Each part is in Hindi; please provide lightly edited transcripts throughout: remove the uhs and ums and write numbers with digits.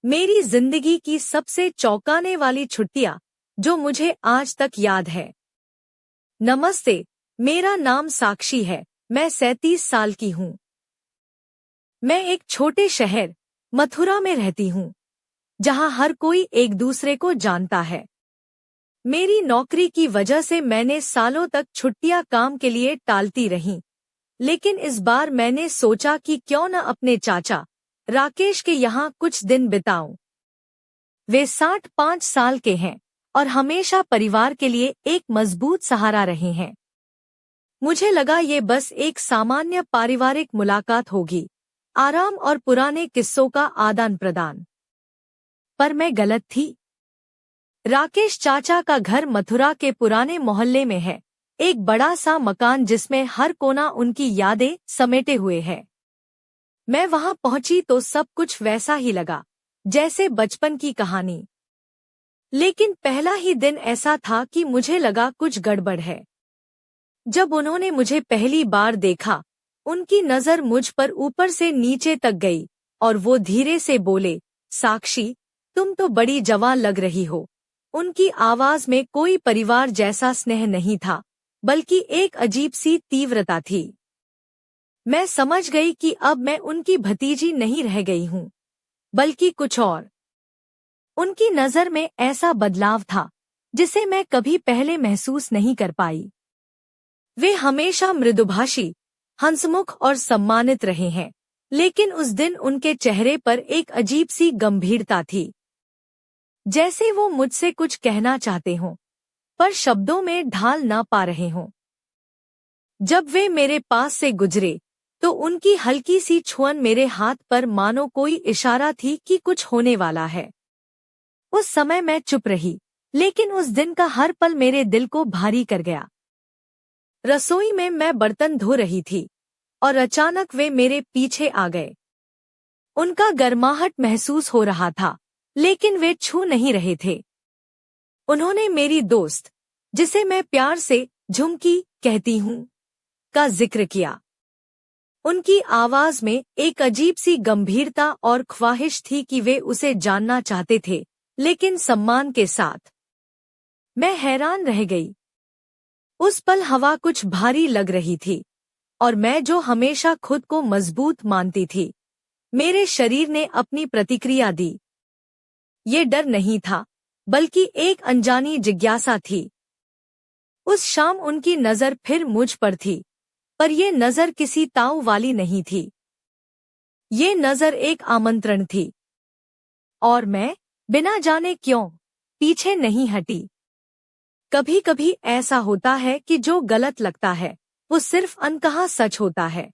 मेरी जिंदगी की सबसे चौंकाने वाली छुट्टियां जो मुझे आज तक याद है। नमस्ते, मेरा नाम साक्षी है। मैं 37 साल की हूँ। मैं एक छोटे शहर मथुरा में रहती हूँ, जहाँ हर कोई एक दूसरे को जानता है। मेरी नौकरी की वजह से मैंने सालों तक छुट्टियां काम के लिए टालती रहीं, लेकिन इस बार मैंने सोचा कि क्यों न अपने चाचा राकेश के यहाँ कुछ दिन बिताऊं। वे 65 साल के हैं और हमेशा परिवार के लिए एक मजबूत सहारा रहे हैं। मुझे लगा ये बस एक सामान्य पारिवारिक मुलाकात होगी, आराम और पुराने किस्सों का आदान प्रदान। पर मैं गलत थी। राकेश चाचा का घर मथुरा के पुराने मोहल्ले में है, एक बड़ा सा मकान जिसमें हर कोना उनकी यादें समेटे हुए है। मैं वहां पहुंची तो सब कुछ वैसा ही लगा जैसे बचपन की कहानी। लेकिन पहला ही दिन ऐसा था कि मुझे लगा कुछ गड़बड़ है। जब उन्होंने मुझे पहली बार देखा, उनकी नजर मुझ पर ऊपर से नीचे तक गई और वो धीरे से बोले, साक्षी, तुम तो बड़ी जवान लग रही हो। उनकी आवाज में कोई परिवार जैसा स्नेह नहीं था, बल्कि एक अजीब सी तीव्रता थी। मैं समझ गई कि अब मैं उनकी भतीजी नहीं रह गई हूँ, बल्कि कुछ और। उनकी नजर में ऐसा बदलाव था जिसे मैं कभी पहले महसूस नहीं कर पाई। वे हमेशा मृदुभाषी, हंसमुख और सम्मानित रहे हैं, लेकिन उस दिन उनके चेहरे पर एक अजीब सी गंभीरता थी, जैसे वो मुझसे कुछ कहना चाहते हों, पर शब्दों में ढाल ना पा रहे हों। जब वे मेरे पास से गुजरे, तो उनकी हल्की सी छुअन मेरे हाथ पर मानो कोई इशारा थी कि कुछ होने वाला है। उस समय मैं चुप रही, लेकिन उस दिन का हर पल मेरे दिल को भारी कर गया। रसोई में मैं बर्तन धो रही थी और अचानक वे मेरे पीछे आ गए। उनका गर्माहट महसूस हो रहा था, लेकिन वे छू नहीं रहे थे। उन्होंने मेरी दोस्त, जिसे मैं प्यार से झुमकी कहती हूँ, का जिक्र किया। उनकी आवाज में एक अजीब सी गंभीरता और ख्वाहिश थी कि वे उसे जानना चाहते थे, लेकिन सम्मान के साथ। मैं हैरान रह गई। उस पल हवा कुछ भारी लग रही थी, और मैं जो हमेशा खुद को मजबूत मानती थी, मेरे शरीर ने अपनी प्रतिक्रिया दी। ये डर नहीं था, बल्कि एक अनजानी जिज्ञासा थी। उस शाम उनकी नजर फिर मुझ पर थी, पर ये नजर किसी ताऊ वाली नहीं थी। ये नजर एक आमंत्रण थी, और मैं, बिना जाने क्यों, पीछे नहीं हटी। कभी कभी ऐसा होता है कि जो गलत लगता है, वो सिर्फ अनकहा सच होता है।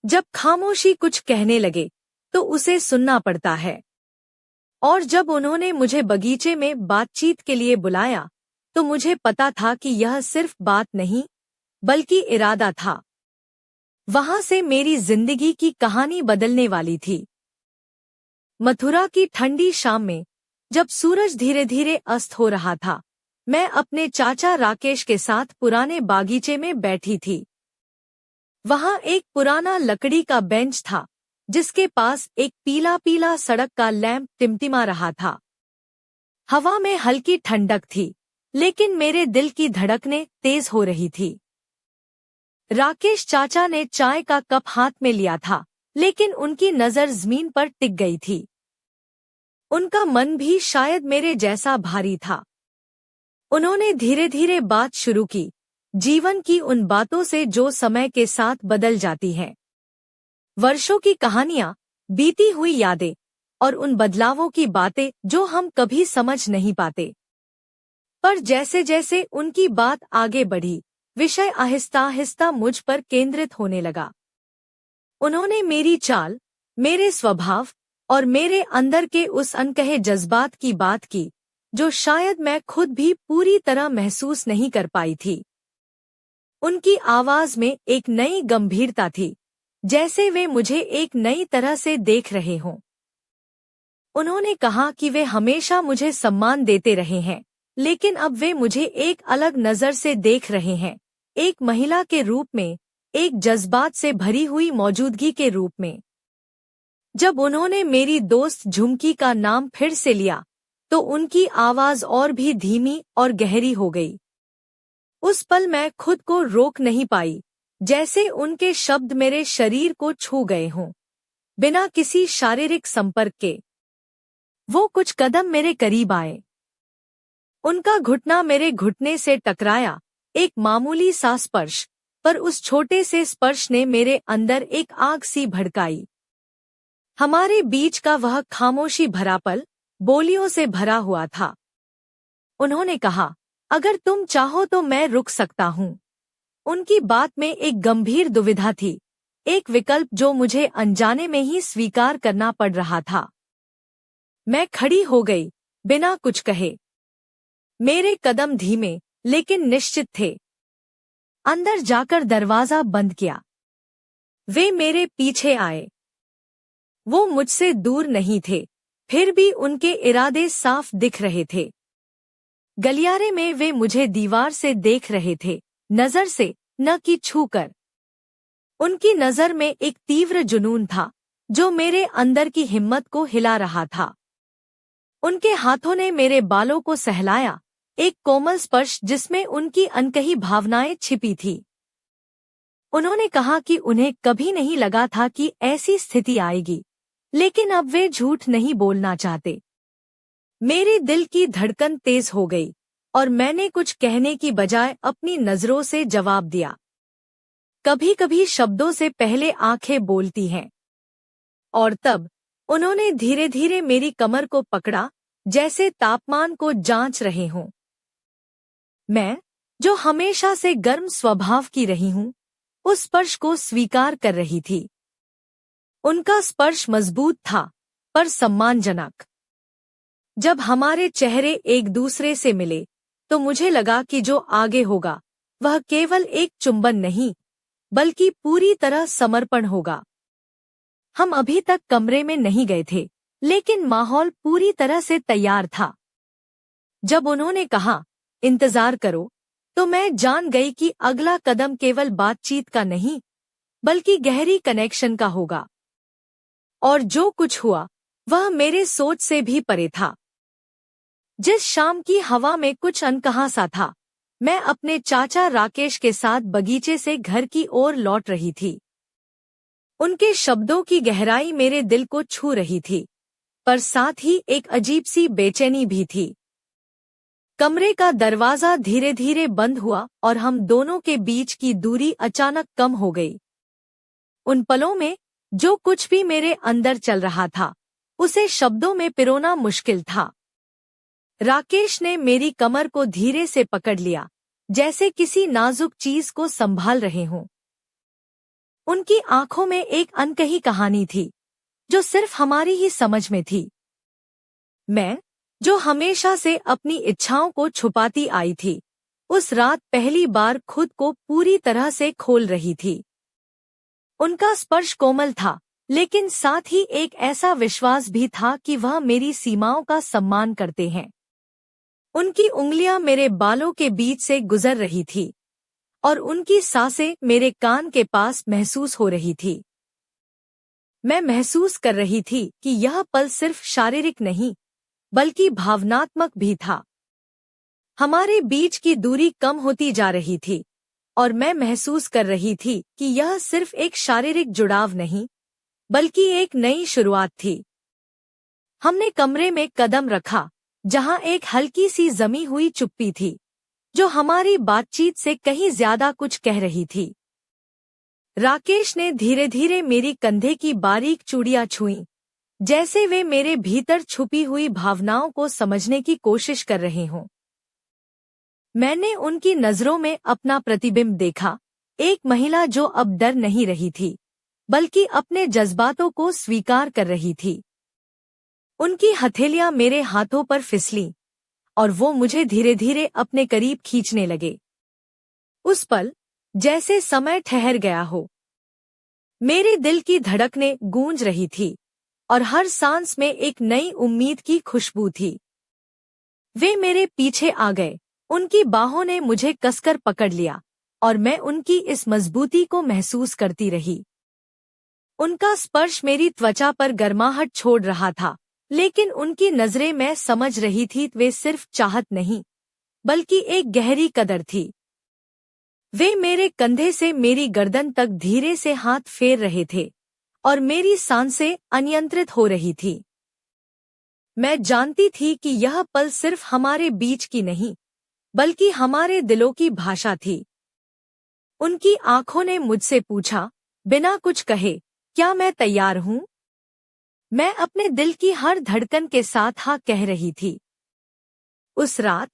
जब खामोशी कुछ कहने लगे, तो उसे सुनना पड़ता है। और जब उन्होंने मुझे बगीचे में बातचीत के लिए बुलाया, तो मुझे पता था कि यह सिर्फ बात नहीं, बल्कि इरादा था। वहां से मेरी जिंदगी की कहानी बदलने वाली थी। मथुरा की ठंडी शाम में, जब सूरज धीरे धीरे अस्त हो रहा था, मैं अपने चाचा राकेश के साथ पुराने बागीचे में बैठी थी। वहां एक पुराना लकड़ी का बेंच था, जिसके पास एक पीला पीला सड़क का लैंप टिमटिमा रहा था। हवा में हल्की ठंडक थी, लेकिन मेरे दिल की धड़कनें तेज हो रही थी। राकेश चाचा ने चाय का कप हाथ में लिया था, लेकिन उनकी नजर जमीन पर टिक गई थी। उनका मन भी शायद मेरे जैसा भारी था। उन्होंने धीरे धीरे बात शुरू की, जीवन की उन बातों से जो समय के साथ बदल जाती हैं। वर्षों की कहानियां, बीती हुई यादें, और उन बदलावों की बातें जो हम कभी समझ नहीं पाते। पर जैसे जैसे उनकी बात आगे बढ़ी, विषय आहिस्ता आहिस्ता मुझ पर केंद्रित होने लगा। उन्होंने मेरी चाल, मेरे स्वभाव और मेरे अंदर के उस अनकहे जज्बात की बात की, जो शायद मैं खुद भी पूरी तरह महसूस नहीं कर पाई थी। उनकी आवाज में एक नई गंभीरता थी, जैसे वे मुझे एक नई तरह से देख रहे हों। उन्होंने कहा कि वे हमेशा मुझे सम्मान देते रहे हैं, लेकिन अब वे मुझे एक अलग नजर से देख रहे हैं, एक महिला के रूप में, एक जज्बात से भरी हुई मौजूदगी के रूप में। जब उन्होंने मेरी दोस्त झुमकी का नाम फिर से लिया तो उनकी आवाज और भी धीमी और गहरी हो गई। उस पल मैं खुद को रोक नहीं पाई, जैसे उनके शब्द मेरे शरीर को छू गए हों, बिना किसी शारीरिक संपर्क के। वो कुछ कदम मेरे करीब आए। उनका घुटना मेरे घुटने से टकराया, एक मामूली सा स्पर्श, पर उस छोटे से स्पर्श ने मेरे अंदर एक आग सी भड़काई। हमारे बीच का वह खामोशी भरा पल बोलियों से भरा हुआ था। उन्होंने कहा, अगर तुम चाहो तो मैं रुक सकता हूँ। उनकी बात में एक गंभीर दुविधा थी, एक विकल्प जो मुझे अनजाने में ही स्वीकार करना पड़ रहा था। मैं खड़ी हो गई, बिना कुछ कहे। मेरे कदम धीमे लेकिन निश्चित थे। अंदर जाकर दरवाजा बंद किया। वे मेरे पीछे आए। वो मुझसे दूर नहीं थे, फिर भी उनके इरादे साफ दिख रहे थे। गलियारे में वे मुझे दीवार से देख रहे थे, नजर से, न कि छूकर। उनकी नजर में एक तीव्र जुनून था, जो मेरे अंदर की हिम्मत को हिला रहा था। उनके हाथों ने मेरे बालों को सहलाया, एक कोमल स्पर्श जिसमें उनकी अनकही भावनाएं छिपी थी। उन्होंने कहा कि उन्हें कभी नहीं लगा था कि ऐसी स्थिति आएगी, लेकिन अब वे झूठ नहीं बोलना चाहते। मेरे दिल की धड़कन तेज हो गई और मैंने कुछ कहने की बजाय अपनी नजरों से जवाब दिया। कभी कभी शब्दों से पहले आंखें बोलती हैं। और तब उन्होंने धीरे धीरे मेरी कमर को पकड़ा, जैसे तापमान को जांच रहे हों। मैं, जो हमेशा से गर्म स्वभाव की रही हूं, उस स्पर्श को स्वीकार कर रही थी। उनका स्पर्श मजबूत था, पर सम्मानजनक। जब हमारे चेहरे एक दूसरे से मिले, तो मुझे लगा कि जो आगे होगा वह केवल एक चुंबन नहीं, बल्कि पूरी तरह समर्पण होगा। हम अभी तक कमरे में नहीं गए थे, लेकिन माहौल पूरी तरह से तैयार था। जब उन्होंने कहा, इंतजार करो, तो मैं जान गई कि अगला कदम केवल बातचीत का नहीं, बल्कि गहरी कनेक्शन का होगा। और जो कुछ हुआ, वह मेरे सोच से भी परे था। जिस शाम की हवा में कुछ अनकहा सा था, मैं अपने चाचा राकेश के साथ बगीचे से घर की ओर लौट रही थी। उनके शब्दों की गहराई मेरे दिल को छू रही थी, पर साथ ही एक अजीब सी बेचैनी भी थी। कमरे का दरवाजा धीरे धीरे बंद हुआ और हम दोनों के बीच की दूरी अचानक कम हो गई। उन पलों में जो कुछ भी मेरे अंदर चल रहा था, उसे शब्दों में पिरोना मुश्किल था। राकेश ने मेरी कमर को धीरे से पकड़ लिया, जैसे किसी नाजुक चीज को संभाल रहे हों। उनकी आंखों में एक अनकही कहानी थी, जो सिर्फ हमारी ही समझ में थी। मैं, जो हमेशा से अपनी इच्छाओं को छुपाती आई थी, उस रात पहली बार खुद को पूरी तरह से खोल रही थी। उनका स्पर्श कोमल था, लेकिन साथ ही एक ऐसा विश्वास भी था कि वह मेरी सीमाओं का सम्मान करते हैं। उनकी उंगलियां मेरे बालों के बीच से गुजर रही थी, और उनकी सांसें मेरे कान के पास महसूस हो रही थी। मैं महसूस कर रही थी कि यह पल सिर्फ शारीरिक नहीं, बल्कि भावनात्मक भी था। हमारे बीच की दूरी कम होती जा रही थी, और मैं महसूस कर रही थी कि यह सिर्फ एक शारीरिक जुड़ाव नहीं, बल्कि एक नई शुरुआत थी। हमने कमरे में कदम रखा, जहां एक हल्की सी जमी हुई चुप्पी थी, जो हमारी बातचीत से कहीं ज्यादा कुछ कह रही थी। राकेश ने धीरे धीरे मेरी कंधे की बारीक चूड़ियां छुईं, जैसे वे मेरे भीतर छुपी हुई भावनाओं को समझने की कोशिश कर रहे हों। मैंने उनकी नजरों में अपना प्रतिबिंब देखा, एक महिला जो अब डर नहीं रही थी, बल्कि अपने जज्बातों को स्वीकार कर रही थी। उनकी हथेलियां मेरे हाथों पर फिसलीं, और वो मुझे धीरे धीरे अपने करीब खींचने लगे। उस पल, जैसे समय ठहर गया हो। मेरे दिल की धड़कनें गूंज रही थी, और हर सांस में एक नई उम्मीद की खुशबू थी। वे मेरे पीछे आ गए, उनकी बाहों ने मुझे कसकर पकड़ लिया, और मैं उनकी इस मजबूती को महसूस करती रही। उनका स्पर्श मेरी त्वचा पर गर्माहट छोड़ रहा था, लेकिन उनकी नजरें मैं समझ रही थी वे सिर्फ चाहत नहीं, बल्कि एक गहरी कदर थी। वे मेरे कंधे से मेरी गर्दन तक धीरे से हाथ फेर रहे थे और मेरी सांसें अनियंत्रित हो रही थी। मैं जानती थी कि यह पल सिर्फ हमारे बीच की नहीं, बल्कि हमारे दिलों की भाषा थी। उनकी आंखों ने मुझसे पूछा, बिना कुछ कहे, क्या मैं तैयार हूं? मैं अपने दिल की हर धड़कन के साथ हाँ कह रही थी। उस रात,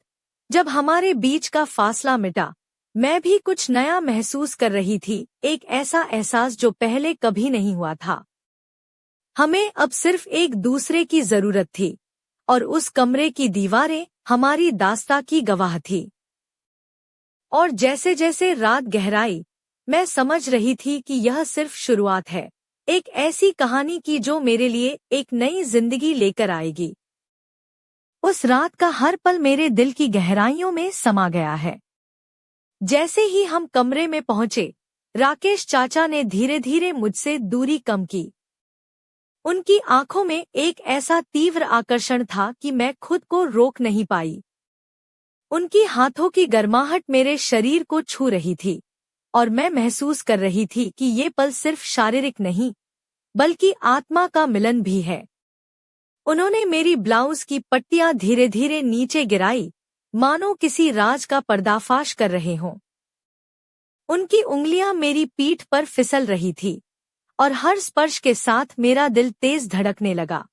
जब हमारे बीच का फासला मिटा, मैं भी कुछ नया महसूस कर रही थी, एक ऐसा एहसास जो पहले कभी नहीं हुआ था। हमें अब सिर्फ एक दूसरे की जरूरत थी, और उस कमरे की दीवारें हमारी दास्तां की गवाह थी। और जैसे जैसे रात गहराई, मैं समझ रही थी कि यह सिर्फ शुरुआत है, एक ऐसी कहानी की जो मेरे लिए एक नई जिंदगी लेकर आएगी। उस रात का हर पल मेरे दिल की गहराइयों में समा गया है। जैसे ही हम कमरे में पहुंचे, राकेश चाचा ने धीरे धीरे मुझसे दूरी कम की। उनकी आंखों में एक ऐसा तीव्र आकर्षण था कि मैं खुद को रोक नहीं पाई। उनकी हाथों की गर्माहट मेरे शरीर को छू रही थी, और मैं महसूस कर रही थी कि ये पल सिर्फ शारीरिक नहीं, बल्कि आत्मा का मिलन भी है। उन्होंने मेरी ब्लाउज की पट्टियां धीरे धीरे नीचे गिराई, मानो किसी राज का पर्दाफाश कर रहे हों। उनकी उंगलियां मेरी पीठ पर फिसल रही थी, और हर स्पर्श के साथ मेरा दिल तेज धड़कने लगा।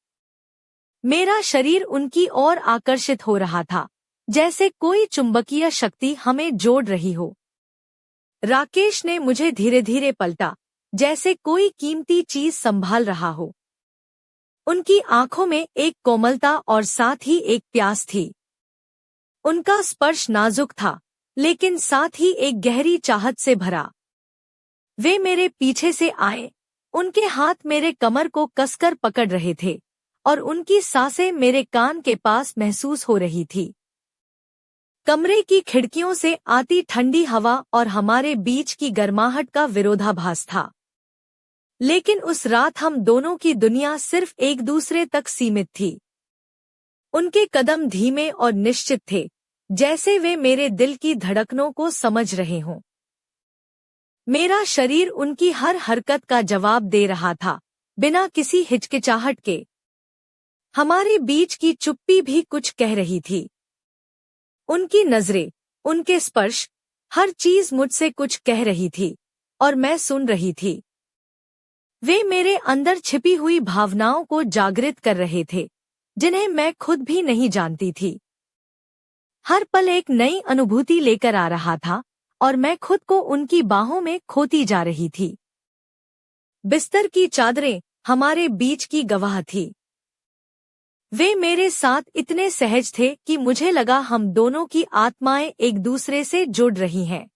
मेरा शरीर उनकी ओर आकर्षित हो रहा था, जैसे कोई चुंबकीय शक्ति हमें जोड़ रही हो। राकेश ने मुझे धीरे धीरे पलटा, जैसे कोई कीमती चीज संभाल रहा हो। उनकी आंखों में एक कोमलता और साथ ही एक प्यास थी। उनका स्पर्श नाजुक था, लेकिन साथ ही एक गहरी चाहत से भरा। वे मेरे पीछे से आए, उनके हाथ मेरे कमर को कसकर पकड़ रहे थे, और उनकी सांसें मेरे कान के पास महसूस हो रही थी। कमरे की खिड़कियों से आती ठंडी हवा और हमारे बीच की गर्माहट का विरोधाभास था। लेकिन उस रात हम दोनों की दुनिया सिर्फ एक दूसरे तक सीमित थी। उनके कदम धीमे और निश्चित थे, जैसे वे मेरे दिल की धड़कनों को समझ रहे हों। मेरा शरीर उनकी हर हरकत का जवाब दे रहा था, बिना किसी हिचकिचाहट के। हमारे बीच की चुप्पी भी कुछ कह रही थी। उनकी नजरें, उनके स्पर्श, हर चीज मुझसे कुछ कह रही थी, और मैं सुन रही थी। वे मेरे अंदर छिपी हुई भावनाओं को जागृत कर रहे थे, जिन्हें मैं खुद भी नहीं जानती थी। हर पल एक नई अनुभूति लेकर आ रहा था, और मैं खुद को उनकी बाहों में खोती जा रही थी। बिस्तर की चादरें हमारे बीच की गवाह थी। वे मेरे साथ इतने सहज थे कि मुझे लगा हम दोनों की आत्माएं एक दूसरे से जुड़ रही हैं।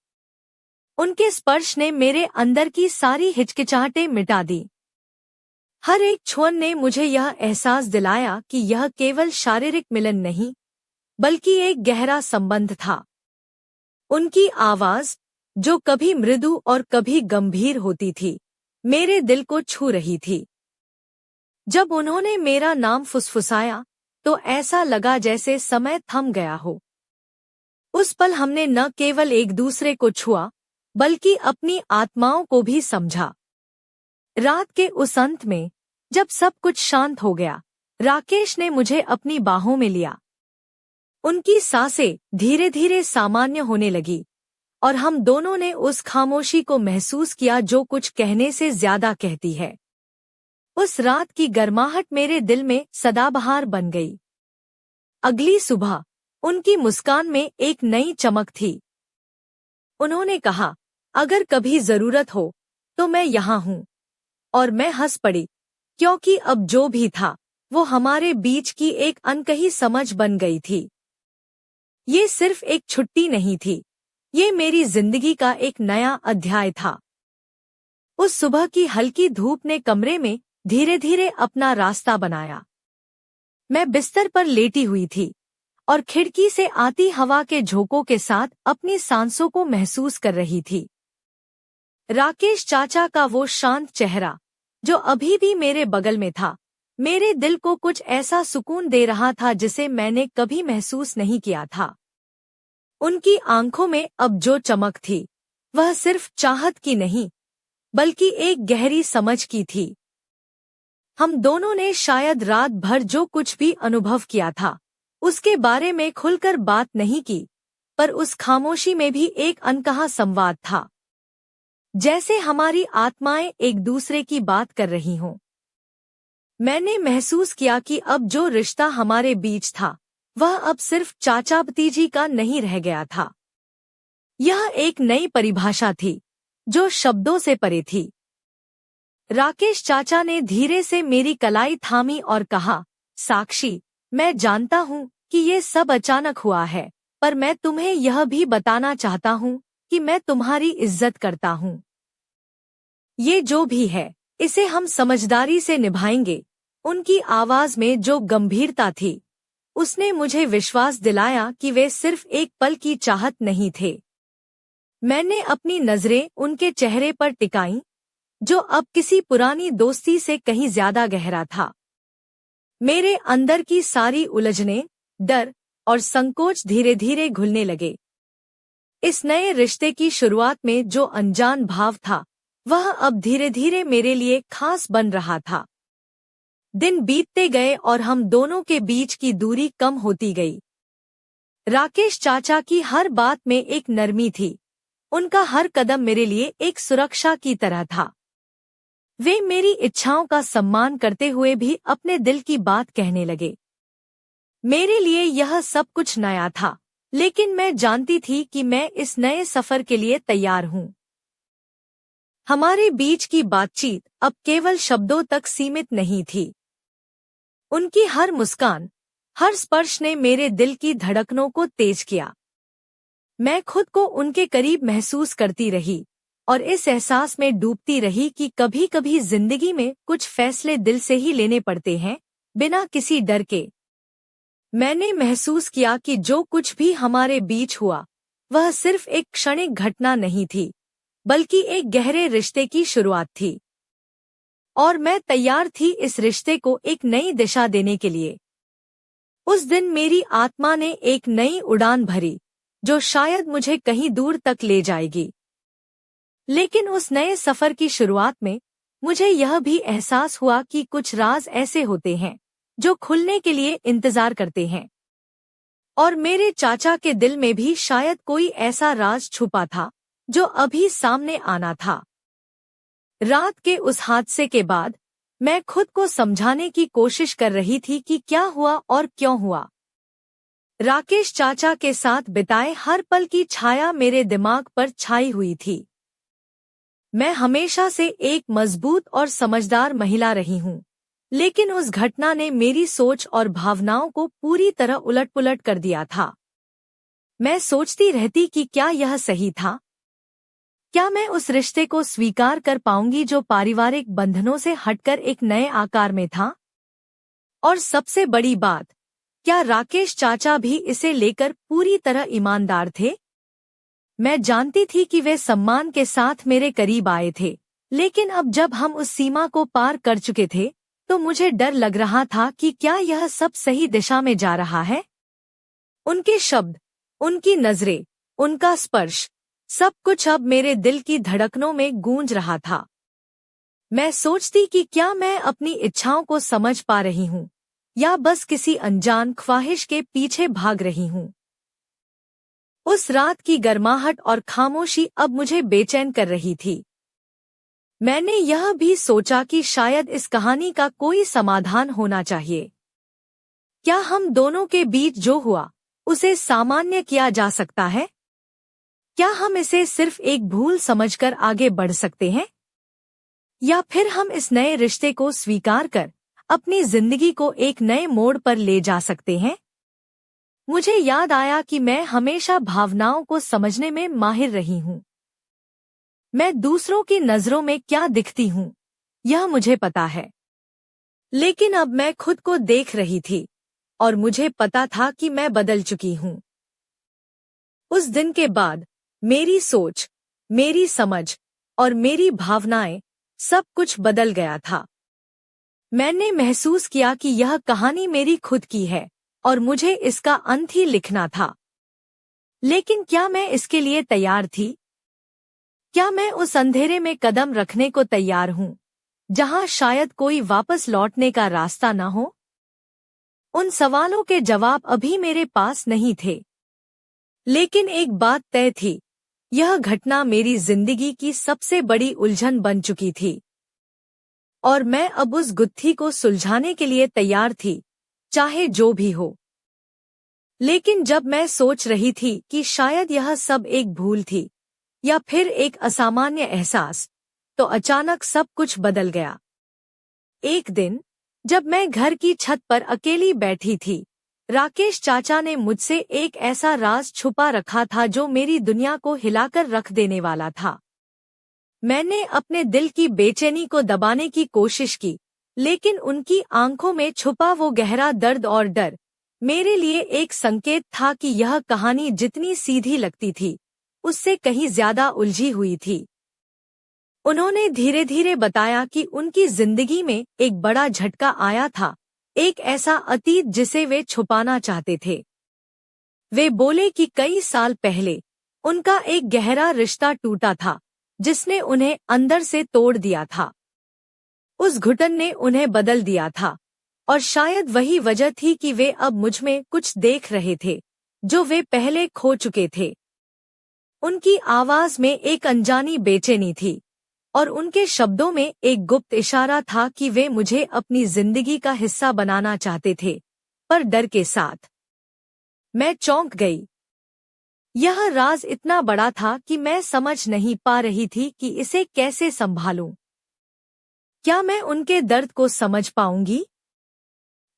उनके स्पर्श ने मेरे अंदर की सारी हिचकिचाहटें मिटा दी। हर एक छुअन ने मुझे यह एहसास दिलाया कि यह केवल शारीरिक मिलन नहीं, बल्कि एक गहरा संबंध था। उनकी आवाज, जो कभी मृदु और कभी गंभीर होती थी, मेरे दिल को छू रही थी। जब उन्होंने मेरा नाम फुसफुसाया, तो ऐसा लगा जैसे समय थम गया हो। उस पल हमने न केवल एक दूसरे को छुआ, बल्कि अपनी आत्माओं को भी समझा। रात के उस अंत में, जब सब कुछ शांत हो गया, राकेश ने मुझे अपनी बाहों में लिया। उनकी सांसें धीरे धीरे सामान्य होने लगी, और हम दोनों ने उस खामोशी को महसूस किया जो कुछ कहने से ज्यादा कहती है। उस रात की गर्माहट मेरे दिल में सदाबहार बन गई। अगली सुबह उनकी मुस्कान में एक नई चमक थी। उन्होंने कहा, अगर कभी जरूरत हो तो मैं यहाँ हूँ। और मैं हंस पड़ी, क्योंकि अब जो भी था, वो हमारे बीच की एक अनकही समझ बन गई थी। ये सिर्फ एक छुट्टी नहीं थी, ये मेरी जिंदगी का एक नया अध्याय था। उस सुबह की हल्की धूप ने कमरे में धीरे धीरे अपना रास्ता बनाया। मैं बिस्तर पर लेटी हुई थी, और खिड़की से आती हवा के झोंकों के साथ अपनी सांसों को महसूस कर रही थी। राकेश चाचा का वो शांत चेहरा, जो अभी भी मेरे बगल में था, मेरे दिल को कुछ ऐसा सुकून दे रहा था जिसे मैंने कभी महसूस नहीं किया था। उनकी आंखों में अब जो चमक थी, वह सिर्फ चाहत की नहीं, बल्कि एक गहरी समझ की थी। हम दोनों ने शायद रात भर जो कुछ भी अनुभव किया था, उसके बारे में खुलकर बात नहीं की, पर उस खामोशी में भी एक अनकहा संवाद था। जैसे हमारी आत्माएं एक दूसरे की बात कर रही हों। मैंने महसूस किया कि अब जो रिश्ता हमारे बीच था, वह अब सिर्फ चाचा भतीजी का नहीं रह गया था। यह एक नई परिभाषा थी, जो शब्दों से परे थी। राकेश चाचा ने धीरे से मेरी कलाई थामी और कहा, साक्षी, मैं जानता हूँ कि ये सब अचानक हुआ है, पर मैं तुम्हें यह भी बताना चाहता हूँ कि मैं तुम्हारी इज्जत करता हूँ। ये जो भी है, इसे हम समझदारी से निभाएंगे। उनकी आवाज में जो गंभीरता थी, उसने मुझे विश्वास दिलाया कि वे सिर्फ एक पल की चाहत नहीं थे। मैंने अपनी नजरें उनके चेहरे पर टिकाईं, जो अब किसी पुरानी दोस्ती से कहीं ज्यादा गहरा था। मेरे अंदर की सारी उलझनें, डर और संकोच धीरे धीरे घुलने लगे। इस नए रिश्ते की शुरुआत में जो अनजान भाव था, वह अब धीरे धीरे मेरे लिए खास बन रहा था। दिन बीतते गए और हम दोनों के बीच की दूरी कम होती गई। राकेश चाचा की हर बात में एक नरमी थी। उनका हर कदम मेरे लिए एक सुरक्षा की तरह था। वे मेरी इच्छाओं का सम्मान करते हुए भी अपने दिल की बात कहने लगे। मेरे लिए यह सब कुछ नया था, लेकिन मैं जानती थी कि मैं इस नए सफर के लिए तैयार हूँ। हमारे बीच की बातचीत अब केवल शब्दों तक सीमित नहीं थी। उनकी हर मुस्कान, हर स्पर्श ने मेरे दिल की धड़कनों को तेज किया। मैं खुद को उनके करीब महसूस करती रही और इस एहसास में डूबती रही कि कभी-कभी जिंदगी में कुछ फैसले दिल से ही लेने पड़ते हैं, बिना किसी डर के। मैंने महसूस किया कि जो कुछ भी हमारे बीच हुआ, वह सिर्फ एक क्षणिक घटना नहीं थी, बल्कि एक गहरे रिश्ते की शुरुआत थी। और मैं तैयार थी इस रिश्ते को एक नई दिशा देने के लिए। उस दिन मेरी आत्मा ने एक नई उड़ान भरी, जो शायद मुझे कहीं दूर तक ले जाएगी। लेकिन उस नए सफर की शुरुआत में मुझे यह भी एहसास हुआ कि कुछ राज ऐसे होते हैं जो खुलने के लिए इंतजार करते हैं। और मेरे चाचा के दिल में भी शायद कोई ऐसा राज छुपा था जो अभी सामने आना था। रात के उस हादसे के बाद मैं खुद को समझाने की कोशिश कर रही थी कि क्या हुआ और क्यों हुआ। राकेश चाचा के साथ बिताए हर पल की छाया मेरे दिमाग पर छाई हुई थी। मैं हमेशा से एक मजबूत और समझदार महिला रही हूँ, लेकिन उस घटना ने मेरी सोच और भावनाओं को पूरी तरह उलट-पुलट कर दिया था। मैं सोचती रहती कि क्या यह सही था? क्या मैं उस रिश्ते को स्वीकार कर पाऊंगी जो पारिवारिक बंधनों से हटकर एक नए आकार में था? और सबसे बड़ी बात, क्या राकेश चाचा भी इसे लेकर पूरी तरह ईमानदार थे? मैं जानती थी कि वे सम्मान के साथ मेरे करीब आए थे, लेकिन अब जब हम उस सीमा को पार कर चुके थे, तो मुझे डर लग रहा था कि क्या यह सब सही दिशा में जा रहा है? उनके शब्द, उनकी नजरें, उनका स्पर्श, सब कुछ अब मेरे दिल की धड़कनों में गूंज रहा था। मैं सोचती कि क्या मैं अपनी इच्छाओं को समझ पा रही हूँ, या बस किसी अनजान ख्वाहिश के पीछे भाग रही हूँ। उस रात की गर्माहट और खामोशी अब मुझे बेचैन कर रही थी। मैंने यह भी सोचा कि शायद इस कहानी का कोई समाधान होना चाहिए। क्या हम दोनों के बीच जो हुआ, उसे सामान्य किया जा सकता है? क्या हम इसे सिर्फ एक भूल समझकर आगे बढ़ सकते हैं? या फिर हम इस नए रिश्ते को स्वीकार कर अपनी जिंदगी को एक नए मोड़ पर ले जा सकते हैं? मुझे याद आया कि मैं हमेशा भावनाओं को समझने में माहिर रही हूँ। मैं दूसरों की नजरों में क्या दिखती हूँ, यह मुझे पता है। लेकिन अब मैं खुद को देख रही थी, और मुझे पता था कि मैं बदल चुकी हूँ। उस दिन के बाद मेरी सोच, मेरी समझ और मेरी भावनाएं सब कुछ बदल गया था। मैंने महसूस किया कि यह कहानी मेरी खुद की है और मुझे इसका अंत ही लिखना था। लेकिन क्या मैं इसके लिए तैयार थी? क्या मैं उस अंधेरे में कदम रखने को तैयार हूँ, जहाँ शायद कोई वापस लौटने का रास्ता न हो? उन सवालों के जवाब अभी मेरे पास नहीं थे। लेकिन एक बात तय थी, यह घटना मेरी जिंदगी की सबसे बड़ी उलझन बन चुकी थी और मैं अब उस गुत्थी को सुलझाने के लिए तैयार थी, चाहे जो भी हो। लेकिन जब मैं सोच रही थी कि शायद यह सब एक भूल थी या फिर एक असामान्य एहसास, तो अचानक सब कुछ बदल गया। एक दिन जब मैं घर की छत पर अकेली बैठी थी, राकेश चाचा ने मुझसे एक ऐसा राज छुपा रखा था जो मेरी दुनिया को हिलाकर रख देने वाला था। मैंने अपने दिल की बेचैनी को दबाने की कोशिश की, लेकिन उनकी आंखों में छुपा वो गहरा दर्द और डर मेरे लिए एक संकेत था कि यह कहानी जितनी सीधी लगती थी, उससे कहीं ज्यादा उलझी हुई थी। उन्होंने धीरे धीरे बताया कि उनकी जिंदगी में एक बड़ा झटका आया था, एक ऐसा अतीत जिसे वे छुपाना चाहते थे। वे बोले कि कई साल पहले उनका एक गहरा रिश्ता टूटा था, जिसने उन्हें अंदर से तोड़ दिया था। उस घुटन ने उन्हें बदल दिया था और शायद वही वजह थी कि वे अब मुझ में कुछ देख रहे थे, जो वे पहले खो चुके थे। उनकी आवाज में एक अनजानी बेचैनी थी और उनके शब्दों में एक गुप्त इशारा था कि वे मुझे अपनी जिंदगी का हिस्सा बनाना चाहते थे, पर डर के साथ। मैं चौंक गई। यह राज इतना बड़ा था कि मैं समझ नहीं पा रही थी कि इसे कैसे संभालूं। क्या मैं उनके दर्द को समझ पाऊंगी?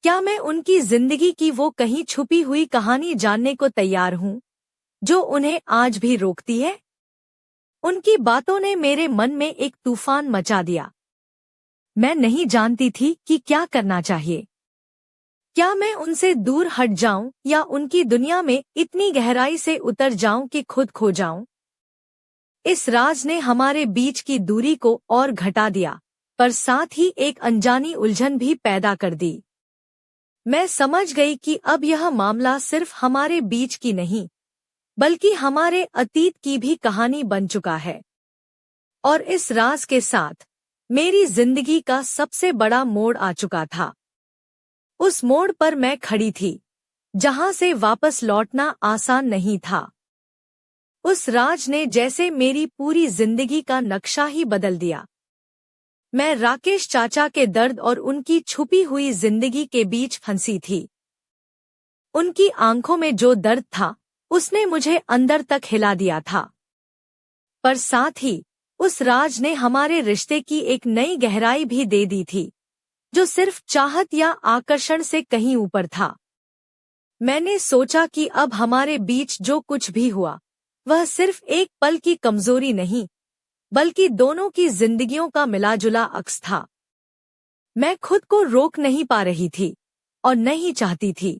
क्या मैं उनकी जिंदगी की वो कहीं छुपी हुई कहानी जानने को तैयार हूँ, जो उन्हें आज भी रोकती है? उनकी बातों ने मेरे मन में एक तूफान मचा दिया। मैं नहीं जानती थी कि क्या करना चाहिए। क्या मैं उनसे दूर हट जाऊं या उनकी दुनिया में इतनी गहराई से उतर जाऊं कि खुद खो जाऊं? इस राज ने हमारे बीच की दूरी को और घटा दिया, पर साथ ही एक अनजानी उलझन भी पैदा कर दी। मैं समझ गई कि अब यह मामला सिर्फ हमारे बीच की नहीं, बल्कि हमारे अतीत की भी कहानी बन चुका है। और इस राज के साथ मेरी जिंदगी का सबसे बड़ा मोड़ आ चुका था। उस मोड़ पर मैं खड़ी थी, जहां से वापस लौटना आसान नहीं था। उस राज ने जैसे मेरी पूरी जिंदगी का नक्शा ही बदल दिया। मैं राकेश चाचा के दर्द और उनकी छुपी हुई जिंदगी के बीच फंसी थी। उनकी आंखों में जो दर्द था, उसने मुझे अंदर तक हिला दिया था। पर साथ ही उस राज ने हमारे रिश्ते की एक नई गहराई भी दे दी थी, जो सिर्फ चाहत या आकर्षण से कहीं ऊपर था। मैंने सोचा कि अब हमारे बीच जो कुछ भी हुआ, वह सिर्फ एक पल की कमजोरी नहीं, बल्कि दोनों की जिंदगियों का मिलाजुला अक्स था। मैं खुद को रोक नहीं पा रही थी और नहीं चाहती थी,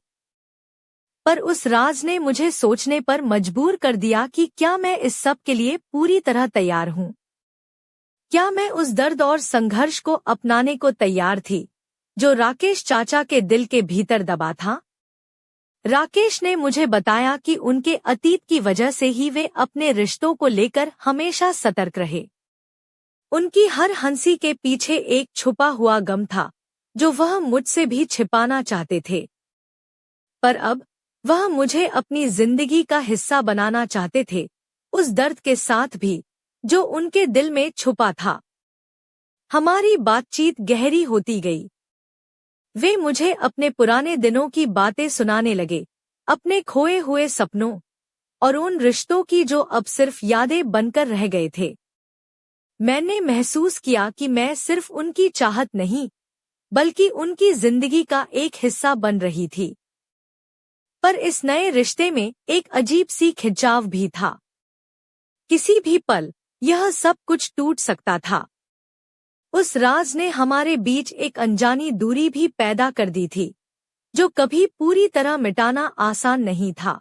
पर उस राज ने मुझे सोचने पर मजबूर कर दिया कि क्या मैं इस सब के लिए पूरी तरह तैयार हूँ। क्या मैं उस दर्द और संघर्ष को अपनाने को तैयार थी, जो राकेश चाचा के दिल के भीतर दबा था? राकेश ने मुझे बताया कि उनके अतीत की वजह से ही वे अपने रिश्तों को लेकर हमेशा सतर्क रहे। उनकी हर हंसी के पीछे एक छुपा हुआ गम था, जो वह मुझसे भी छिपाना चाहते थे। पर अब वह मुझे अपनी जिंदगी का हिस्सा बनाना चाहते थे, उस दर्द के साथ भी जो उनके दिल में छुपा था। हमारी बातचीत गहरी होती गई। वे मुझे अपने पुराने दिनों की बातें सुनाने लगे, अपने खोए हुए सपनों और उन रिश्तों की जो अब सिर्फ यादें बनकर रह गए थे। मैंने महसूस किया कि मैं सिर्फ उनकी चाहत नहीं, बल्कि उनकी जिंदगी का एक हिस्सा बन रही थी। पर इस नए रिश्ते में एक अजीब सी खिंचाव भी था। किसी भी पल यह सब कुछ टूट सकता था। उस राज ने हमारे बीच एक अनजानी दूरी भी पैदा कर दी थी, जो कभी पूरी तरह मिटाना आसान नहीं था।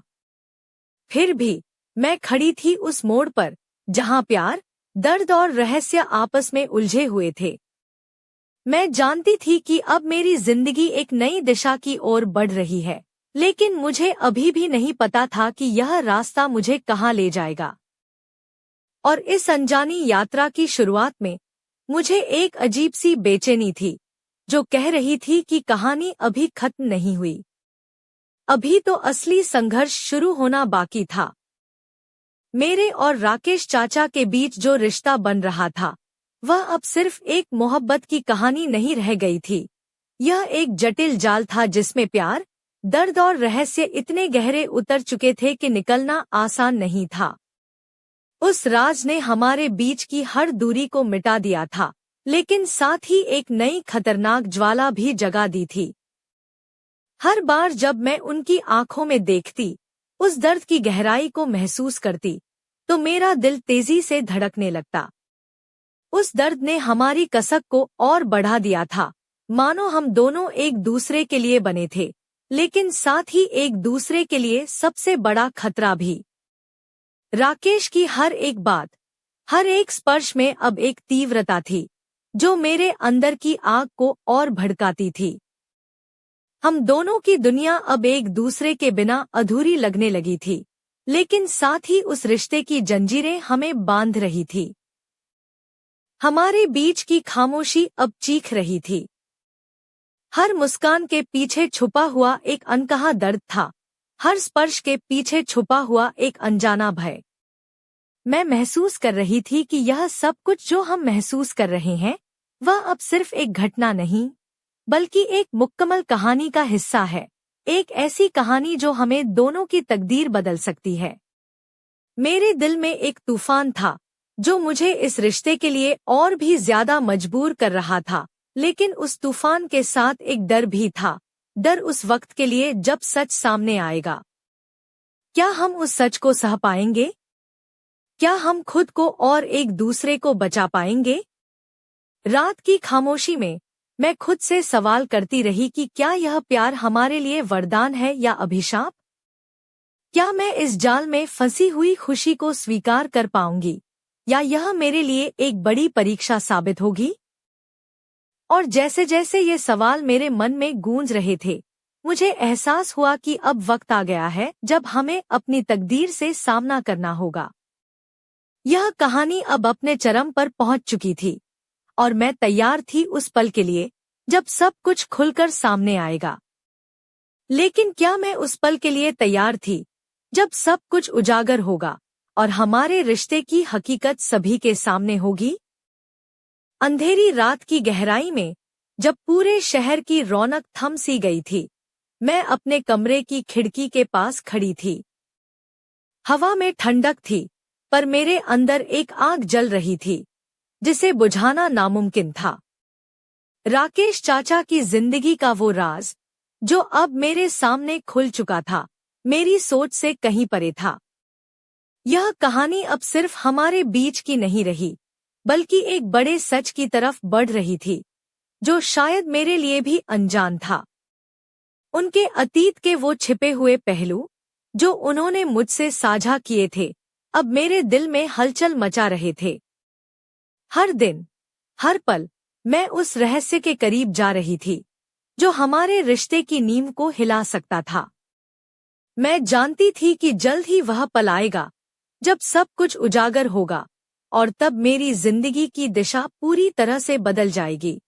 फिर भी मैं खड़ी थी उस मोड़ पर, जहां प्यार, दर्द और रहस्य आपस में उलझे हुए थे। मैं जानती थी कि अब मेरी जिंदगी एक नई दिशा की ओर बढ़ रही है, लेकिन मुझे अभी भी नहीं पता था कि यह रास्ता मुझे कहाँ ले जाएगा। और इस अनजानी यात्रा की शुरुआत में मुझे एक अजीब सी बेचैनी थी, जो कह रही थी कि कहानी अभी खत्म नहीं हुई। अभी तो असली संघर्ष शुरू होना बाकी था। मेरे और राकेश चाचा के बीच जो रिश्ता बन रहा था, वह अब सिर्फ एक मोहब्बत की कहानी नहीं रह गई थी। यह एक जटिल जाल था जिसमें प्यार, दर्द और रहस्य इतने गहरे उतर चुके थे कि निकलना आसान नहीं था। उस राज ने हमारे बीच की हर दूरी को मिटा दिया था, लेकिन साथ ही एक नई खतरनाक ज्वाला भी जगा दी थी। हर बार जब मैं उनकी आंखों में देखती, उस दर्द की गहराई को महसूस करती, तो मेरा दिल तेजी से धड़कने लगता। उस दर्द ने हमारी कसक को और बढ़ा दिया था, मानो हम दोनों एक दूसरे के लिए बने थे, लेकिन साथ ही एक दूसरे के लिए सबसे बड़ा खतरा भी। राकेश की हर एक बात, हर एक स्पर्श में अब एक तीव्रता थी, जो मेरे अंदर की आग को और भड़काती थी। हम दोनों की दुनिया अब एक दूसरे के बिना अधूरी लगने लगी थी, लेकिन साथ ही उस रिश्ते की जंजीरें हमें बांध रही थी। हमारे बीच की खामोशी अब चीख रही थी। हर मुस्कान के पीछे छुपा हुआ एक अनकहा दर्द था, हर स्पर्श के पीछे छुपा हुआ एक अनजाना भय। मैं महसूस कर रही थी कि यह सब कुछ जो हम महसूस कर रहे हैं, वह अब सिर्फ एक घटना नहीं, बल्कि एक मुकम्मल कहानी का हिस्सा है। एक ऐसी कहानी जो हमें दोनों की तकदीर बदल सकती है। मेरे दिल में एक तूफान था, जो मुझे इस रिश्ते के लिए और भी ज्यादा मजबूर कर रहा था, लेकिन उस तूफान के साथ एक डर भी था। डर उस वक्त के लिए जब सच सामने आएगा। क्या हम उस सच को सह पाएंगे? क्या हम खुद को और एक दूसरे को बचा पाएंगे? रात की खामोशी में मैं खुद से सवाल करती रही कि क्या यह प्यार हमारे लिए वरदान है या अभिशाप? क्या मैं इस जाल में फंसी हुई खुशी को स्वीकार कर पाऊंगी, या यह मेरे लिए एक बड़ी परीक्षा साबित होगी? और जैसे जैसे ये सवाल मेरे मन में गूंज रहे थे, मुझे एहसास हुआ कि अब वक्त आ गया है जब हमें अपनी तकदीर से सामना करना होगा। यह कहानी अब अपने चरम पर पहुंच चुकी थी, और मैं तैयार थी उस पल के लिए जब सब कुछ खुलकर सामने आएगा। लेकिन क्या मैं उस पल के लिए तैयार थी, जब सब कुछ उजागर होगा और हमारे रिश्ते की हकीकत सभी के सामने होगी? अंधेरी रात की गहराई में, जब पूरे शहर की रौनक थम सी गई थी, मैं अपने कमरे की खिड़की के पास खड़ी थी। हवा में ठंडक थी, पर मेरे अंदर एक आग जल रही थी, जिसे बुझाना नामुमकिन था। राकेश चाचा की जिंदगी का वो राज, जो अब मेरे सामने खुल चुका था, मेरी सोच से कहीं परे था। यह कहानी अब सिर्फ हमारे बीच की नहीं रही, बल्कि एक बड़े सच की तरफ बढ़ रही थी, जो शायद मेरे लिए भी अनजान था। उनके अतीत के वो छिपे हुए पहलू, जो उन्होंने मुझसे साझा किए थे, अब मेरे दिल में हलचल मचा रहे थे। हर दिन, हर पल, मैं उस रहस्य के करीब जा रही थी, जो हमारे रिश्ते की नींव को हिला सकता था। मैं जानती थी कि जल्द ही वह पल आएगा, जब सब कुछ उजागर होगा, और तब मेरी जिंदगी की दिशा पूरी तरह से बदल जाएगी।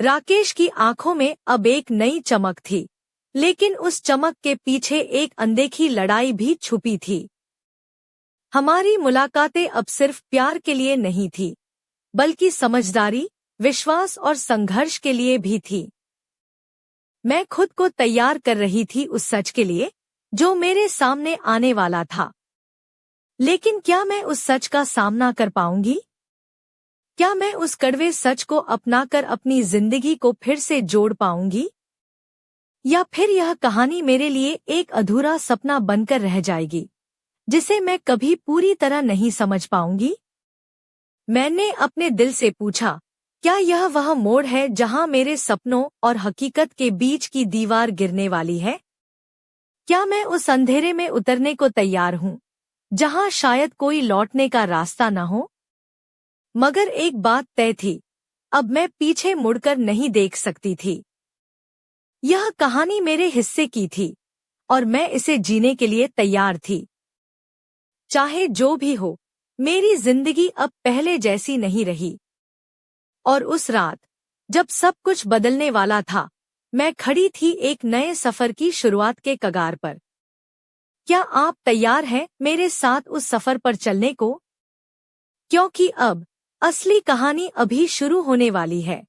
राकेश की आंखों में अब एक नई चमक थी, लेकिन उस चमक के पीछे एक अनदेखी लड़ाई भी छुपी थी। हमारी मुलाकातें अब सिर्फ प्यार के लिए नहीं थी, बल्कि समझदारी, विश्वास और संघर्ष के लिए भी थी। मैं खुद को तैयार कर रही थी उस सच के लिए, जो मेरे सामने आने वाला था। लेकिन क्या मैं उस सच का सामना कर पाऊंगी? क्या मैं उस कड़वे सच को अपनाकर अपनी जिंदगी को फिर से जोड़ पाऊंगी? या फिर यह कहानी मेरे लिए एक अधूरा सपना बनकर रह जाएगी, जिसे मैं कभी पूरी तरह नहीं समझ पाऊंगी? मैंने अपने दिल से पूछा, क्या यह वह मोड़ है जहां मेरे सपनों और हकीकत के बीच की दीवार गिरने वाली है? क्या मैं उस अंधेरे में उतरने को तैयार हूं, जहां शायद कोई लौटने का रास्ता न हो? मगर एक बात तय थी, अब मैं पीछे मुड़कर नहीं देख सकती थी। यह कहानी मेरे हिस्से की थी और मैं इसे जीने के लिए तैयार थी। चाहे जो भी हो, मेरी जिंदगी अब पहले जैसी नहीं रही। और उस रात, जब सब कुछ बदलने वाला था, मैं खड़ी थी एक नए सफर की शुरुआत के कगार पर। क्या आप तैयार हैं मेरे साथ उस सफर पर चलने को? क्योंकि अब असली कहानी अभी शुरू होने वाली है।